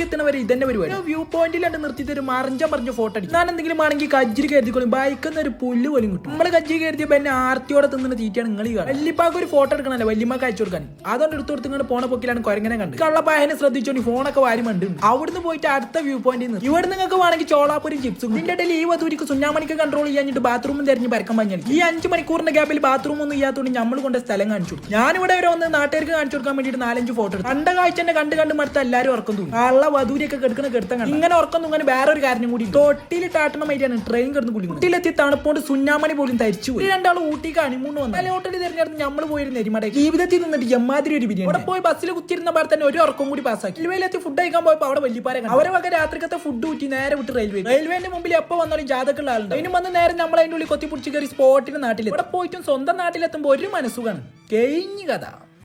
എത്തുന്നവരെ ഇതന്നെ പരിപാടി. വ്യൂ പോയിന്റിലാണ് നിർത്തിയിട്ട് ഒരു മറിഞ്ചം പറഞ്ഞ ഫോട്ടോ അടിക്കും. ഞാൻ എന്തെങ്കിലും ആണെങ്കിൽ കജ്ജിരി കരുതിക്കോളും, ബൈക്കുന്ന ഒരു പുല്ല് പോലും കിട്ടും. നമ്മള് കജ്ജി കരുതിയപ്പോ എന്നെ ആർത്തിയോടെ തിന്നുന്ന തീറ്റാണ് നിങ്ങൾ ഈ കാണുന്നത്. വല്യപ്പാക്ക് ഒരു ഫോട്ടോ എടുക്കണല്ലോ, വല്യമ്മക്ക് അയച്ചു കൊടുക്കാൻ. അതുകൊണ്ട് എടുത്തു കൊടുത്ത് ഇങ്ങനെ പോണ പൊക്കിലാണ് കൊരങ്ങനെ കണ്ട് കള്ളപ്പായനെ ശ്രദ്ധിച്ചോണ്ടി ഫോണൊക്കെ വാരി മണ്ട്. അവിടുന്ന് പോയിട്ട് അടുത്ത വ്യൂ പോയിന്റിൽ നിന്ന് ഇവിടെ നിങ്ങൾക്ക് വേണമെങ്കിൽ ചോളാപ്പൂരും ചിപ്സും. ഇതിന്റെ ഇടയിൽ ഈ വധൂരിക്ക് സുന്നാമണിക്ക് കൺട്രോൾ ചെയ്യാനിട്ട് ബാത്റൂമും തെരഞ്ഞ് പരക്കം പഞ്ഞാൽ ഈ 5 മണിക്കൂറിന്റെ ഗ്യാപ്പിൽ ബാത്റൂം ഒന്നും ചെയ്യാത്തോണ്ട് നമ്മൾ കൊണ്ട് സ്ഥലം കാണിച്ചു. ഞാനിവിടെ വരെ വന്ന് നാട്ടുകാർക്ക് കാണിച്ചു കൊടുക്കാൻ വേണ്ടിട്ട് 4-5 ഫോട്ടോ എടുത്തു. കണ്ട കാഴ്ച തന്നെ കണ്ട് മടുത്ത എല്ലാവരും ഉറക്കം തൂങ്ങി. കള്ള വധൂരിയൊക്കെ കിടക്കുന്ന കിടത്തം ഇങ്ങനെ ഉറക്കം തൂങ്ങാൻ വേറെ ഒരു കാര്യം കൂടി. തൊട്ടിൽ ടാട്ടണമായിട്ടാണ് ട്രെയിൻ കിടന്ന് കുളിക്കുന്നത്. ഊട്ടിയിലെത്തി തണുപ്പോണ്ട് സുന്നാമണി പോലും തരിച്ചു പോയി. രണ്ടാളും ഊട്ടിക്ക് അണിമൂന്ന് വന്നു. ഹോട്ടലിൽ തിരഞ്ഞെടുത്ത് നമ്മൾ പോയിരുന്ന എരിമട ജീവിതത്തിൽ നിന്നിട്ട് എമ്മാതിരി ഒരു ബിരിയാണി. അവിടെ പോയി ബസ്സിൽ കുത്തിരുന്ന പാടെ തന്നെ ഒരു ഉറക്കം കൂടി പാസ്സാക്കി. റെയിൽവേയിലെത്തി ഫുഡ് കഴിക്കാൻ പോയപ്പോൾ അവിടെ വല്യപ്പാരെ അവരെ വക രാത്രിക്കത്തെ ഫുഡ് ഊറ്റി നേരെ വിട്ട് റെയിൽവേന്റെ മുമ്പിൽ എപ്പോൾ വന്നാലും ജാതക്കുള്ള ആളുണ്ട്. അതിനും വന്ന് നേരെ നമ്മൾ അതിന്റെ ഉള്ളിൽ കൊത്തിപ്പിടിച്ച് കയറി സ്പോട്ടിന് നാട്ടിൽ ഇവിടെ പോയിട്ടും സ്വന്തം നാട്ടിലെത്തുമ്പോൾ ഒരു മനസ്സുഖാണ്. കഴിഞ്ഞു കഥ.